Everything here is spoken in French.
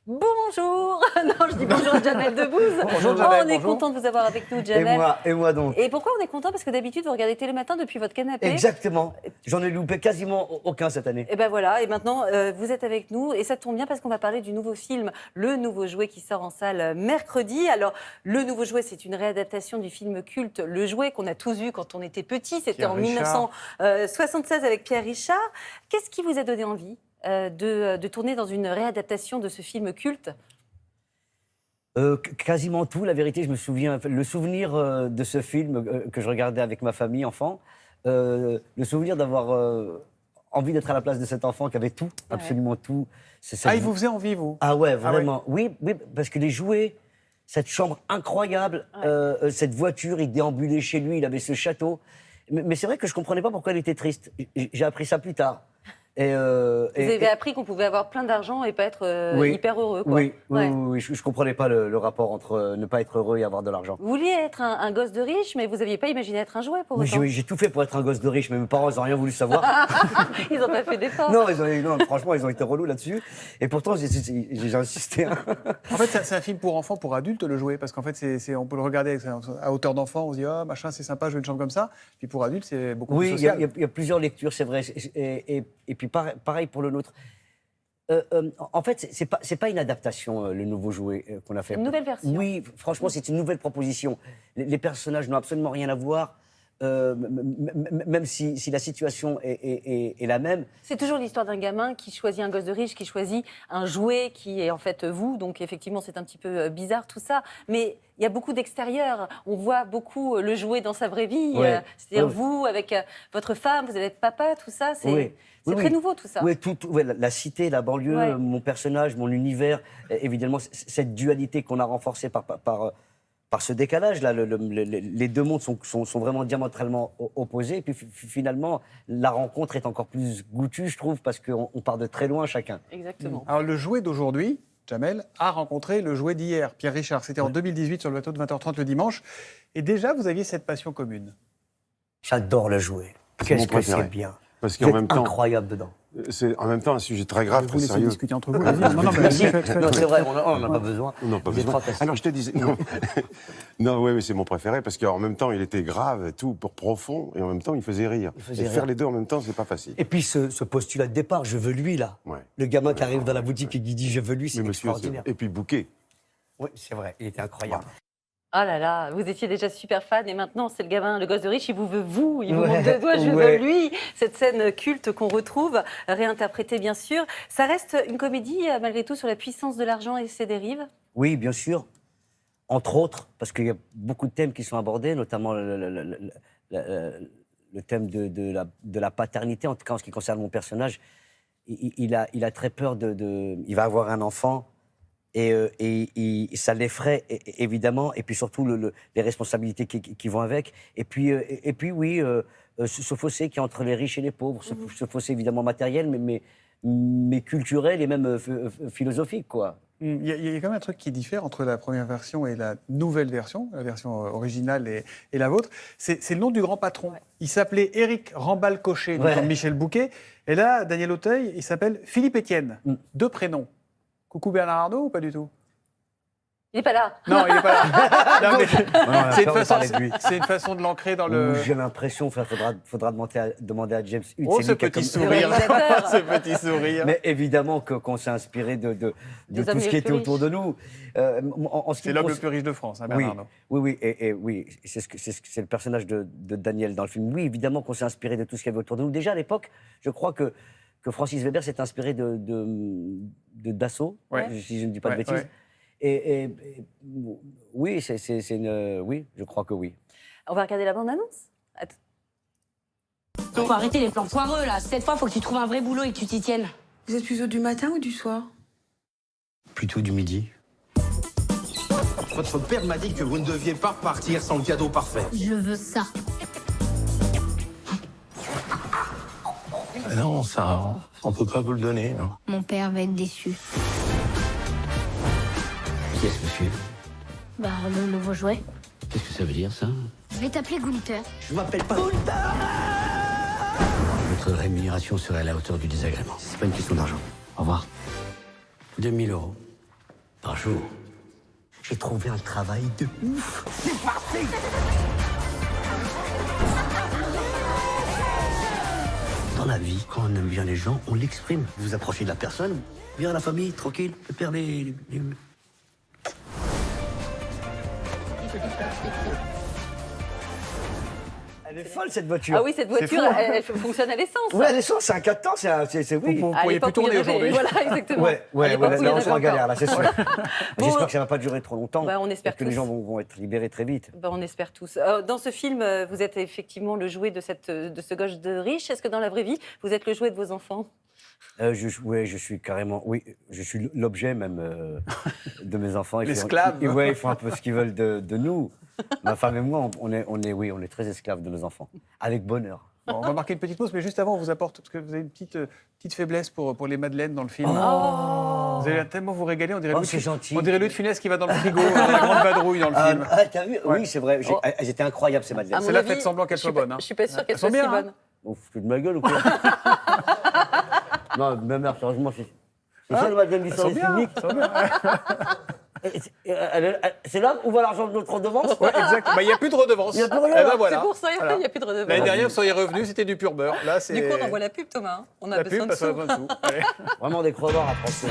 Bonjour. Non, je dis bonjour à Jamel Debbouze. Bonjour Jamel, On est bonjour. content de vous avoir avec nous, Jamel. Et moi donc. Et pourquoi on est content? Parce que d'habitude, vous regardez Télématin depuis votre canapé. Exactement. J'en ai loupé quasiment aucun cette année. Et ben voilà, et maintenant, vous êtes avec nous. Et ça tombe bien parce qu'on va parler du nouveau film, Le Nouveau Jouet, qui sort en salle mercredi. Alors, Le Nouveau Jouet, c'est une réadaptation du film culte Le Jouet qu'on a tous vu quand on était petit. C'était en 1976 avec Pierre Richard. Qu'est-ce qui vous a donné envie de tourner dans une réadaptation de ce film culte? Quasiment tout, la vérité, je me souviens. Le souvenir de ce film que je regardais avec ma famille, enfant, le souvenir d'avoir envie d'être à la place de cet enfant qui avait tout, absolument tout. Il vous faisait envie, vous? Ah ouais, vraiment. Ah ouais. Oui, parce que les jouets, cette chambre incroyable, cette voiture, il déambulait chez lui, il avait ce château. Mais c'est vrai que je ne comprenais pas pourquoi il était triste. J'ai appris ça plus tard. Vous avez appris qu'on pouvait avoir plein d'argent et pas être hyper heureux, quoi. Oui, je ne comprenais pas le rapport entre ne pas être heureux et avoir de l'argent. Vous vouliez être un gosse de riche, mais vous n'aviez pas imaginé être un jouet pour autant. J'ai tout fait pour être un gosse de riche, mais mes parents, ils n'ont rien voulu savoir. Ils n'ont pas fait d'efforts. Non, franchement, ils ont été relous là-dessus. Et pourtant, j'ai insisté. En fait, c'est un film pour enfants, pour adultes, Le Jouet, parce qu'en fait, on peut le regarder à hauteur d'enfant, on se dit, oh, machin, c'est sympa, je veux une chambre comme ça. Puis pour adultes, c'est beaucoup plus social. Oui, il y a plusieurs lectures, c'est vrai. Et puis pareil pour le nôtre. En fait, c'est pas une adaptation, Le Nouveau Jouet qu'on a fait. Une nouvelle version. Oui, franchement, c'est une nouvelle proposition. Les personnages n'ont absolument rien à voir, même si la situation est la même. C'est toujours l'histoire d'un gamin qui choisit un gosse de riche, qui choisit un jouet qui est en fait vous. Donc effectivement, c'est un petit peu bizarre tout ça. Mais il y a beaucoup d'extérieur. On voit beaucoup le jouet dans sa vraie vie. C'est-à-dire vous, avec votre femme, vous allez être papa, tout ça. C'est très nouveau tout ça. Oui, la cité, la banlieue, mon personnage, mon univers. Évidemment, cette dualité qu'on a renforcée par ce décalage-là. Les deux mondes sont vraiment diamétralement opposés. Et puis finalement, la rencontre est encore plus goûtue, je trouve, parce qu'on part de très loin chacun. Exactement. Alors le jouet d'aujourd'hui, Jamel, a rencontré le jouet d'hier, Pierre Richard. C'était en 2018 sur le bateau de 20h30 le dimanche. Et déjà, vous aviez cette passion commune. J'adore le jouet. Qu'est-ce que c'est bien. Parce qu'en même temps, incroyable dedans. C'est en même temps un sujet très grave, très Vous laissez sérieux. discuter entre vous. Vas-y. Non, C'est vrai, on n'en a pas besoin. On n'a pas besoin. Alors je te disais, non, ouais, mais c'est mon préféré parce qu'en même temps il était grave, et tout, pour profond, et en même temps il faisait rire. Faire les deux en même temps, c'est pas facile. Et puis ce postulat de départ, je veux lui là. Ouais. Le gamin qui arrive dans la boutique et qui dit je veux lui, c'est Monsieur, extraordinaire. et puis Bouquet. Oui, c'est vrai, il était incroyable. Oh là là, vous étiez déjà super fan et maintenant c'est le gamin, le gosse de riche, il vous veut vous, il vous montre deux doigts, je veux lui. Cette scène culte qu'on retrouve, réinterprétée bien sûr. Ça reste une comédie malgré tout sur la puissance de l'argent et ses dérives? Oui, bien sûr. Entre autres, parce qu'il y a beaucoup de thèmes qui sont abordés, notamment le thème de la paternité, en tout cas en ce qui concerne mon personnage. Il a très peur il va avoir un enfant. Et ça l'effraie, évidemment, et puis surtout les responsabilités qui vont avec. Et puis oui, ce fossé qui est entre les riches et les pauvres, ce fossé évidemment matériel, mais culturel et même philosophique, quoi. Il y a quand même un truc qui diffère entre la première version et la nouvelle version, la version originale et la vôtre. C'est le nom du grand patron. Il s'appelait Éric Rambal-Cochet, comme Michel Bouquet. Et là, Daniel Auteuil, il s'appelle Philippe Étienne. Deux prénoms. Coucou Bernard Arnault ou pas du tout? Il n'est pas là. Non, il n'est pas là. C'est une façon de l'ancrer dans le... J'ai l'impression qu'il faudra demander à James Hutt. Oh, ce petit sourire. Ce petit sourire. Mais évidemment qu'on s'est inspiré de tout ce qui était autour de nous. C'est l'homme le plus riche de France, Bernard Arnault. Oui, c'est le personnage de Daniel dans le film. Oui, évidemment qu'on s'est inspiré de tout ce qu'il y avait autour de nous. Déjà à l'époque, je crois que Francis Weber s'est inspiré de Dassault, si je ne dis pas de bêtises. Ouais. Et oui, oui, je crois que oui. On va regarder la bande-annonce. Faut arrêter les plans foireux, là. Cette fois, faut que tu trouves un vrai boulot et que tu t'y tiennes. Vous êtes plutôt du matin ou du soir? Plutôt du midi. Votre père m'a dit que vous ne deviez pas partir sans le cadeau parfait. Je veux ça. Non, ça, on peut pas vous le donner. Non. Mon père va être déçu. Qui est-ce, monsieur? Le nouveau jouet. Qu'est-ce que ça veut dire, ça? Je vais t'appeler Gunther. Je m'appelle pas... Votre rémunération serait à la hauteur du désagrément. C'est pas une question d'argent. Au revoir. 2 000 €. Bonjour. J'ai trouvé un travail de ouf. C'est parti. Dans la vie, quand on aime bien les gens, on l'exprime. Vous vous approchez de la personne, bien la famille, tranquille, le père les... Elle est folle, cette voiture. Ah oui, cette voiture, fou, hein. elle fonctionne à l'essence. Ouais, l'essence, c'est un 4 temps, c'est oui. Vous À pourriez l'époque plus où il y tourner en avait- aujourd'hui. Voilà, exactement. À l'époque où il y là, en on sera avait en encore. galère, là, c'est sûr. Bon, J'espère que ça ne va pas durer trop longtemps. Bah, on espère et que les tous. gens vont être libérés très vite. Ben, on espère tous. Dans ce film, vous êtes effectivement le jouet de ce gosse de riche. Est-ce que dans la vraie vie, vous êtes le jouet de vos enfants? Je suis carrément, oui, je suis l'objet même de mes enfants. L'esclave. Ils font un peu ce qu'ils veulent de nous. Ma femme et moi, on est très esclaves de nos enfants, avec bonheur. Bon, on va marquer une petite pause, mais juste avant, on vous apporte, parce que vous avez une petite faiblesse pour les madeleines dans le film. Vous allez tellement vous régaler, on dirait Oh, c'est gentil. On dirait Louis de Funès qui va dans le frigo, dans la grande vadrouille dans le film. T'as vu? Ouais. Oui, c'est vrai. Elles étaient incroyables, ces madeleines. À mon C'est la avis, fête semblant qu'elles je suis soient pas- bonnes, hein. Je suis pas sûre qu'elles Elles sont soient si bien, hein. bonnes. On fout de ma gueule ou quoi? Non, ma mère, sérieusement, c'est ça le madeleine du Elles sont service bien, public. elles sont bien. C'est là où va l'argent de notre redevance? Ouais, exact. Bah, il n'y a plus de redevance. Il y a plus de Eh ben, redevance. voilà. C'est pour ça, il Voilà. n'y a plus de redevance. L'année dernière, vous seriez revenu, c'était du pur beurre. Là, c'est Du coup, on envoie la pub, Thomas. On a la besoin pub de parce qu'on a sous. besoin de sous. Allez. Vraiment des crevards à penser.